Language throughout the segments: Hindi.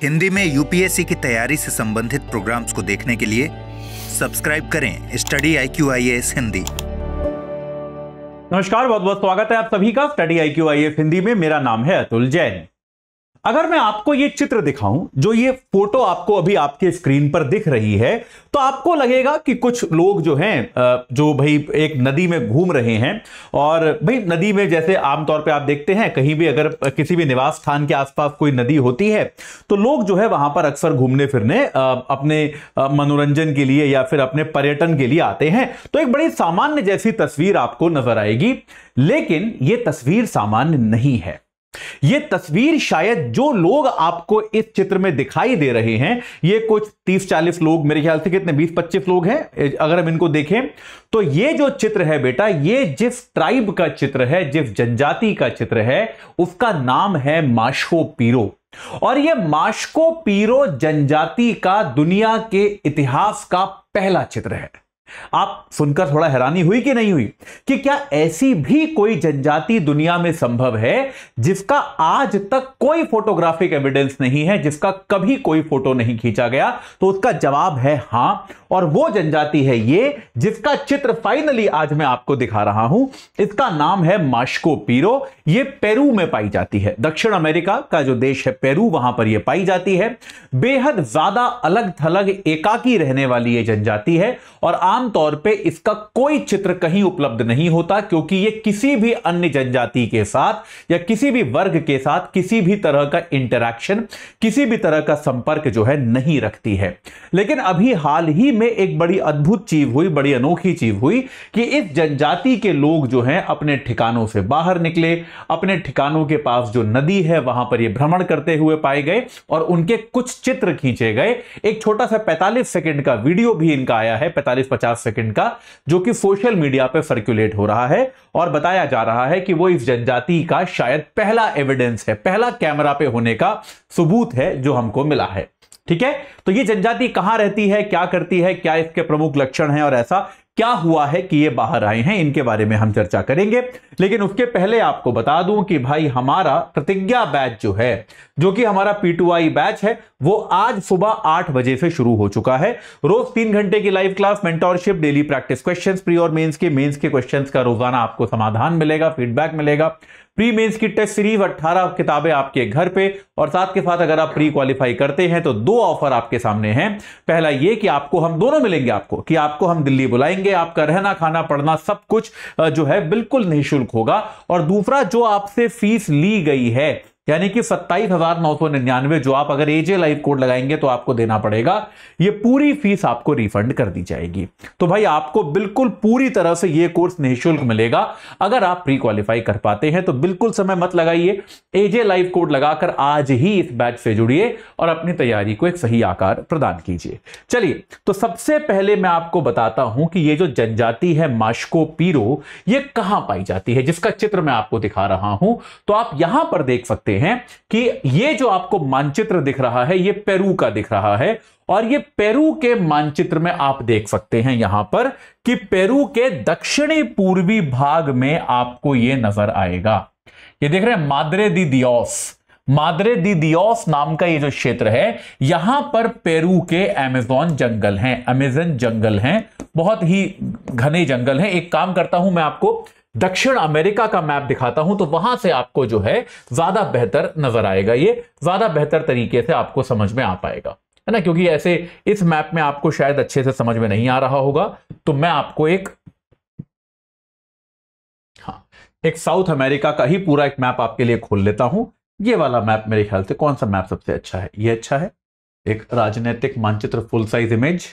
हिंदी में यूपीएससी की तैयारी से संबंधित प्रोग्राम्स को देखने के लिए सब्सक्राइब करें स्टडी IQ IAS हिंदी। नमस्कार, बहुत बहुत स्वागत है आप सभी का स्टडी IQ IAS हिंदी में। मेरा नाम है अतुल जैन। अगर मैं आपको ये चित्र दिखाऊं, जो ये फोटो आपको अभी आपके स्क्रीन पर दिख रही है, तो आपको लगेगा कि कुछ लोग जो हैं जो भाई एक नदी में घूम रहे हैं। और भाई नदी में जैसे आमतौर पे आप देखते हैं कहीं भी अगर किसी भी निवास स्थान के आसपास कोई नदी होती है तो लोग जो है वहां पर अक्सर घूमने फिरने अपने मनोरंजन के लिए या फिर अपने पर्यटन के लिए आते हैं। तो एक बड़ी सामान्य जैसी तस्वीर आपको नजर आएगी, लेकिन यह तस्वीर सामान्य नहीं है। ये तस्वीर शायद जो लोग आपको इस चित्र में दिखाई दे रहे हैं, ये कुछ 30-40 लोग, मेरे ख्याल से कितने 20-25 लोग हैं अगर हम इनको देखें तो। ये जो चित्र है बेटा, ये जिस ट्राइब का चित्र है, जिस जनजाति का चित्र है, उसका नाम है मास्को पिरो। और ये मास्को पिरो जनजाति का दुनिया के इतिहास का पहला चित्र है। आप सुनकर थोड़ा हैरानी हुई कि नहीं हुई कि क्या ऐसी भी कोई जनजाति दुनिया में संभव है जिसका आज तक कोई फोटोग्राफिक एविडेंस नहीं है, जिसका कभी कोई फोटो नहीं खींचा गया? तो उसका जवाब है हां। और वो जनजाति है ये जिसका चित्र फाइनली आज मैं आपको दिखा रहा हूं। इसका नाम है मास्को पिरो। ये पेरू में पाई जाती है। दक्षिण अमेरिका का जो देश है पेरू, वहां पर यह पाई जाती है। बेहद ज्यादा अलग थलग एकाकी रहने वाली यह जनजाति है और आमतौर पे इसका कोई चित्र कहीं उपलब्ध नहीं होता, क्योंकि यह किसी भी अन्य जनजाति के साथ या किसी भी वर्ग के साथ किसी भी तरह का इंटरैक्शन, किसी भी तरह का संपर्क जो है नहीं रखती है। लेकिन अभी हाल ही में एक बड़ी अद्भुत चीज हुई, बड़ी अनोखी चीज हुई कि इस जनजाति के लोग जो हैं अपने ठिकानों से बाहर निकले, अपने ठिकानों के पास जो नदी है वहां पर ये भ्रमण करते हुए पाए गए और उनके कुछ चित्र खींचे गए। एक छोटा सा 45 सेकंड का वीडियो भी इनका आया है, 45-50 सेकंड का, जो कि सोशल मीडिया पर सर्कुलेट हो रहा है और बताया जा रहा है कि वो इस जनजाति का शायद पहला एविडेंस है, पहला कैमरा पे होने का सबूत है जो हमको मिला है। ठीक है, तो ये जनजाति कहां रहती है, क्या करती है, क्या इसके प्रमुख लक्षण हैं और ऐसा क्या हुआ है कि ये बाहर आए हैं, इनके बारे में हम चर्चा करेंगे। लेकिन उसके पहले आपको बता दूं कि भाई हमारा प्रतिज्ञा बैच जो है, जो कि हमारा P2I बैच है, वो आज सुबह 8 बजे से शुरू हो चुका है। रोज 3 घंटे की live class, mentorship, daily practice questions, pre और मेंस के क्वेश्चंस का रोजाना आपको समाधान मिलेगा, फीडबैक मिलेगा। प्री मेंस की टेस्ट सीरीज 18 किताबें आपके घर पे, और साथ के साथ अगर आप प्री क्वालिफाई करते हैं तो 2 ऑफर आपके सामने हैं। पहला ये कि आपको हम दोनों मिलेंगे, आपको कि आपको हम दिल्ली बुलाएंगे, आपका रहना खाना पढ़ना सब कुछ जो है बिल्कुल निःशुल्क होगा। और दूसरा, जो आपसे फीस ली गई है यानी कि 27,999 जो आप अगर AJ लाइव कोड लगाएंगे तो आपको देना पड़ेगा, ये पूरी फीस आपको रिफंड कर दी जाएगी। तो भाई आपको बिल्कुल पूरी तरह से ये कोर्स निःशुल्क मिलेगा। अगर आप प्री क्वालिफाई कर पाते हैं तो बिल्कुल समय मत लगाइए, AJ लाइव कोड लगाकर आज ही इस बैच से जुड़िए और अपनी तैयारी को एक सही आकार प्रदान कीजिए। चलिए, तो सबसे पहले मैं आपको बताता हूं कि ये जो जनजाति है मास्को पिरो, ये कहां पाई जाती है, जिसका चित्र मैं आपको दिखा रहा हूं। तो आप यहां पर देख सकते हैं कि ये जो आपको मानचित्र दिख रहा है ये पेरू का दिख रहा है। और ये पेरू के मानचित्र में आप देख सकते हैं यहां पर कि पेरू के दक्षिणी पूर्वी भाग में आपको ये नजर आएगा। ये देख रहे हैं माद्रे दी दियोस, माद्रे दी दियोस नाम का ये जो क्षेत्र है, यहां पर पेरू के अमेज़न जंगल हैं, अमेज़न जंगल हैं, बहुत ही घने जंगल हैं। एक काम करता हूं, मैं आपको दक्षिण अमेरिका का मैप दिखाता हूं तो वहां से आपको जो है ज्यादा बेहतर नजर आएगा, ये ज्यादा बेहतर तरीके से आपको समझ में आ पाएगा, है ना, क्योंकि ऐसे इस मैप में आपको शायद अच्छे से समझ में नहीं आ रहा होगा। तो मैं आपको एक साउथ अमेरिका का ही पूरा एक मैप आपके लिए खोल लेता हूं। ये वाला मैप मेरे ख्याल से, कौन सा मैप सबसे अच्छा है? ये अच्छा है, एक राजनीतिक मानचित्र फुल साइज इमेज।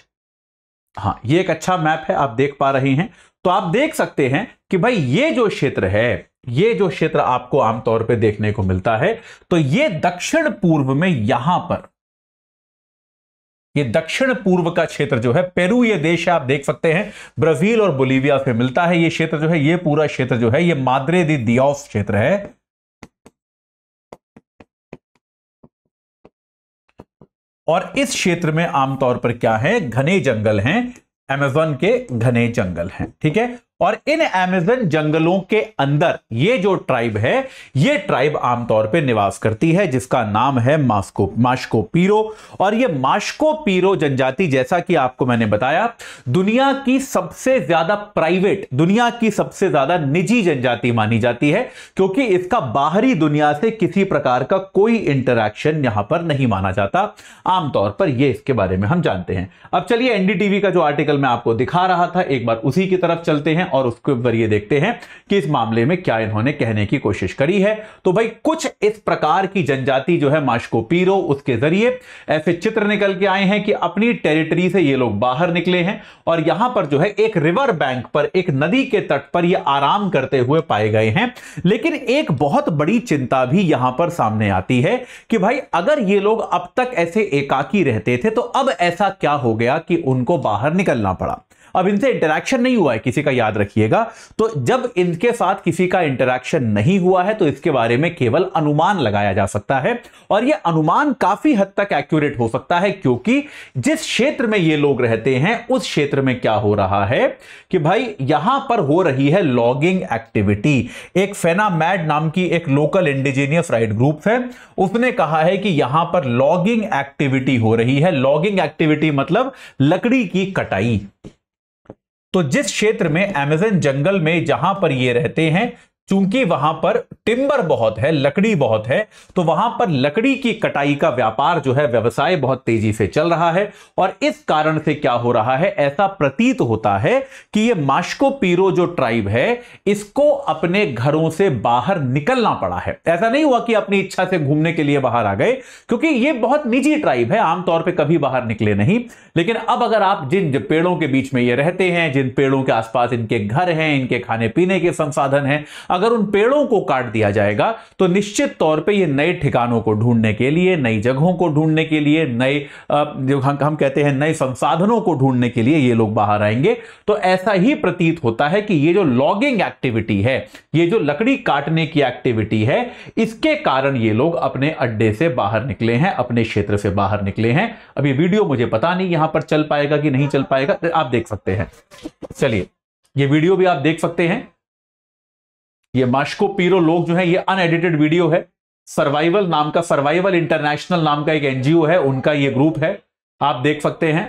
हाँ, ये एक अच्छा मैप है, आप देख पा रहे हैं। तो आप देख सकते हैं कि भाई ये जो क्षेत्र है, ये जो क्षेत्र आपको आमतौर पे देखने को मिलता है, तो ये दक्षिण पूर्व में यहां पर, ये दक्षिण पूर्व का क्षेत्र जो है, पेरू ये देश है, आप देख सकते हैं ब्राजील और बोलीविया से मिलता है। ये क्षेत्र जो है, ये पूरा क्षेत्र जो है, ये माद्रे दी दियोस क्षेत्र है। और इस क्षेत्र में आमतौर पर क्या है, घने जंगल हैं, अमेज़न के घने जंगल हैं। ठीक है, और इन अमेज़न जंगलों के अंदर ये जो ट्राइब है, ये ट्राइब आमतौर पे निवास करती है, जिसका नाम है मास्को पीरो। और ये मास्को पीरो जनजाति, जैसा कि आपको मैंने बताया, दुनिया की सबसे ज्यादा प्राइवेट, दुनिया की सबसे ज्यादा निजी जनजाति मानी जाती है, क्योंकि इसका बाहरी दुनिया से किसी प्रकार का कोई इंटरैक्शन यहां पर नहीं माना जाता। आमतौर पर यह, इसके बारे में हम जानते हैं। अब चलिए एनडीटीवी का जो आर्टिकल मैं आपको दिखा रहा था, एक बार उसी की तरफ चलते हैं और उसके जरिए देखते हैं कि इस मामले में क्या इन्होंने कहने की कोशिश करी है। तो भाई कुछ इस प्रकार की जनजाति जो है मास्को पीरो, उसके जरिए ऐसे चित्र निकल के आए हैं कि अपनी टेरिटरी से ये लोग बाहर निकले हैं और यहां पर जो है एक रिवर बैंक पर, एक नदी के तट पर ये आराम करते हुए पाए गए हैं। लेकिन एक बहुत बड़ी चिंता भी यहां पर सामने आती है कि भाई अगर ये लोग अब तक ऐसे एकाकी रहते थे, तो अब ऐसा क्या हो गया कि उनको बाहर निकलना पड़ा। अब इनसे इंटरैक्शन नहीं हुआ है किसी का, याद रखिएगा। तो जब इनके साथ किसी का इंटरैक्शन नहीं हुआ है, तो इसके बारे में केवल अनुमान लगाया जा सकता है और यह अनुमान काफी हद तक एक्यूरेट हो सकता है, क्योंकि जिस क्षेत्र में ये लोग रहते हैं उस क्षेत्र में क्या हो रहा है कि भाई यहां पर हो रही है लॉगिंग एक्टिविटी। एक फेनामैड नाम की एक लोकल इंडिजीनियस राइट ग्रुप है, उसने कहा है कि यहां पर लॉगिंग एक्टिविटी हो रही है। लॉगिंग एक्टिविटी मतलब लकड़ी की कटाई। तो जिस क्षेत्र में अमेज़न जंगल में जहां पर ये रहते हैं, चूंकि वहां पर टिम्बर बहुत है, लकड़ी बहुत है, तो वहां पर लकड़ी की कटाई का व्यापार जो है, व्यवसाय बहुत तेजी से चल रहा है। और इस कारण से क्या हो रहा है, ऐसा प्रतीत होता है कि ये मास्को पीरो जो ट्राइब है, इसको अपने घरों से बाहर निकलना पड़ा है। ऐसा नहीं हुआ कि अपनी इच्छा से घूमने के लिए बाहर आ गए, क्योंकि ये बहुत निजी ट्राइब है, आमतौर पर कभी बाहर निकले नहीं। लेकिन अब अगर आप जिन पेड़ों के बीच में ये रहते हैं, जिन पेड़ों के आसपास इनके घर हैं, इनके खाने पीने के संसाधन हैं, अगर उन पेड़ों को काट दिया जाएगा, तो निश्चित तौर पे ये नए ठिकानों को ढूंढने के लिए, नई जगहों को ढूंढने के लिए, नए जो हम कहते हैं नए संसाधनों को ढूंढने के लिए ये लोग बाहर आएंगे। तो ऐसा ही प्रतीत होता है कि ये जो लॉगिंग एक्टिविटी है, ये जो लकड़ी काटने की एक्टिविटी है, इसके कारण ये लोग अपने अड्डे से बाहर निकले हैं, अपने क्षेत्र से बाहर निकले हैं। अब ये वीडियो मुझे पता नहीं यहां पर चल पाएगा कि नहीं चल पाएगा, आप देख सकते हैं। चलिए ये वीडियो भी आप देख सकते हैं। ये मास्को पीरो लोग जो है, ये अनएडिटेड वीडियो है। सर्वाइवल नाम का, सर्वाइवल इंटरनेशनल नाम का एक एनजीओ है, उनका ये ग्रुप है, आप देख सकते हैं।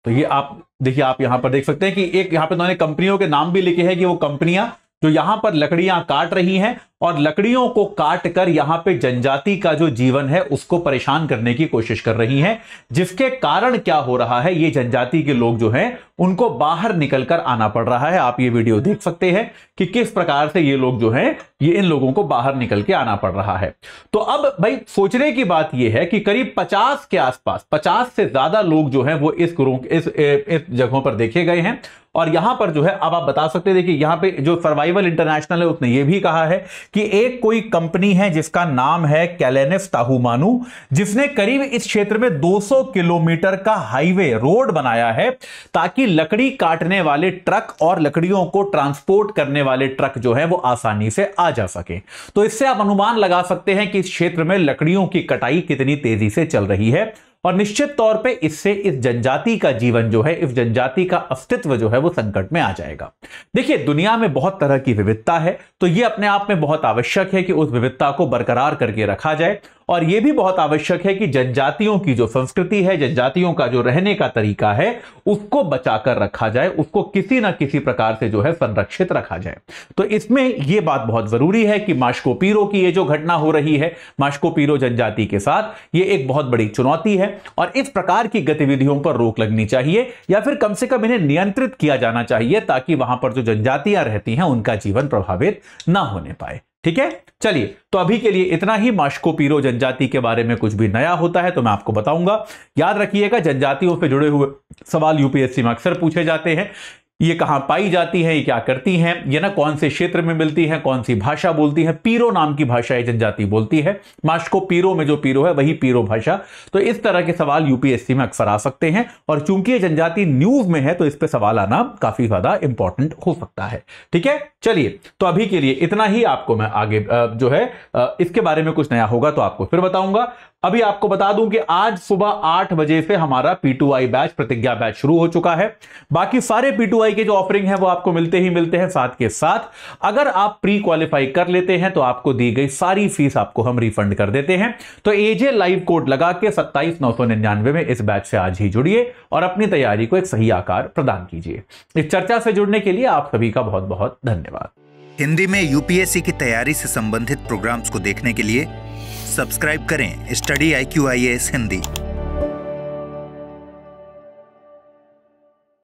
तो ये आप देखिए, आप यहां पर देख सकते हैं कि एक यहां पर उन्होंने कंपनियों के नाम भी लिखे हैं कि वो कंपनियां जो यहां पर लकड़ियां काट रही हैं और लकड़ियों को काट कर यहां पे जनजाति का जो जीवन है उसको परेशान करने की कोशिश कर रही हैं, जिसके कारण क्या हो रहा है, ये जनजाति के लोग जो हैं उनको बाहर निकलकर आना पड़ रहा है। आप ये वीडियो देख सकते हैं कि किस प्रकार से ये लोग जो हैं, ये इन लोगों को बाहर निकल के आना पड़ रहा है। तो अब भाई सोचने की बात यह है कि करीब 50 के आसपास, 50 से ज्यादा लोग जो हैं वो इस जगहों पर देखे गए हैं। और यहां पर जो है, अब आप बता सकते हैं, देखिए यहां पे जो सर्वाइवल इंटरनेशनल है उसने ये भी कहा है कि एक कोई कंपनी है जिसका नाम है कैलेनिफ ताहुमानू, जिसने करीब इस क्षेत्र में 200 किलोमीटर का हाईवे रोड बनाया है, ताकि लकड़ी काटने वाले ट्रक और लकड़ियों को ट्रांसपोर्ट करने वाले ट्रक जो है वो आसानी से आ जा सके। तो इससे आप अनुमान लगा सकते हैं कि इस क्षेत्र में लकड़ियों की कटाई कितनी तेजी से चल रही है। और निश्चित तौर पे इससे इस जनजाति का जीवन जो है, इस जनजाति का अस्तित्व जो है वो संकट में आ जाएगा। देखिए दुनिया में बहुत तरह की विविधता है, तो ये अपने आप में बहुत आवश्यक है कि उस विविधता को बरकरार करके रखा जाए। और यह भी बहुत आवश्यक है कि जनजातियों की जो संस्कृति है, जनजातियों का जो रहने का तरीका है, उसको बचाकर रखा जाए, उसको किसी ना किसी प्रकार से जो है संरक्षित रखा जाए। तो इसमें यह बात बहुत जरूरी है कि मास्को पीरो की ये जो घटना हो रही है मास्को पीरो जनजाति के साथ, ये एक बहुत बड़ी चुनौती है और इस प्रकार की गतिविधियों पर रोक लगनी चाहिए, या फिर कम से कम इन्हें नियंत्रित किया जाना चाहिए, ताकि वहां पर जो जनजातियां रहती हैं उनका जीवन प्रभावित ना होने पाए। ठीक है, चलिए तो अभी के लिए इतना ही। मास्को पीरो जनजाति के बारे में कुछ भी नया होता है तो मैं आपको बताऊंगा। याद रखिएगा, जनजातियों से जुड़े हुए सवाल यूपीएससी में अक्सर पूछे जाते हैं। ये कहां पाई जाती है, ये क्या करती हैं, ये ना कौन से क्षेत्र में मिलती है, कौन सी भाषा बोलती है। पीरो नाम की भाषा ये जनजाति बोलती है। मास्को पीरो में जो पीरो है वही पीरो भाषा। तो इस तरह के सवाल यूपीएससी में अक्सर आ सकते हैं, और चूंकि ये जनजाति न्यूज में है तो इस पे सवाल आना काफी ज्यादा इंपॉर्टेंट हो सकता है। ठीक है, चलिए तो अभी के लिए इतना ही। आपको मैं आगे जो है इसके बारे में कुछ नया होगा तो आपको फिर बताऊंगा। अभी आपको बता दूं कि आज सुबह 8 बजे से हमारा P2I बैच, प्रतिज्ञा बैच शुरू हो चुका है। बाकी सारे P2I के जो ऑफरिंग है वो आपको मिलते ही मिलते हैं। साथ के साथ अगर आप प्री क्वालिफाई कर लेते हैं तो आपको दी गई सारी फीस आपको हम रिफंड कर देते हैं। तो एजे लाइव कोड लगा के 27,999 में इस बैच से आज ही जुड़िए और अपनी तैयारी को एक सही आकार प्रदान कीजिए। इस चर्चा से जुड़ने के लिए आप सभी का बहुत बहुत धन्यवाद। हिंदी में यूपीएससी की तैयारी से संबंधित प्रोग्राम्स को देखने के लिए सब्सक्राइब करें स्टडी IQ IAS हिंदी।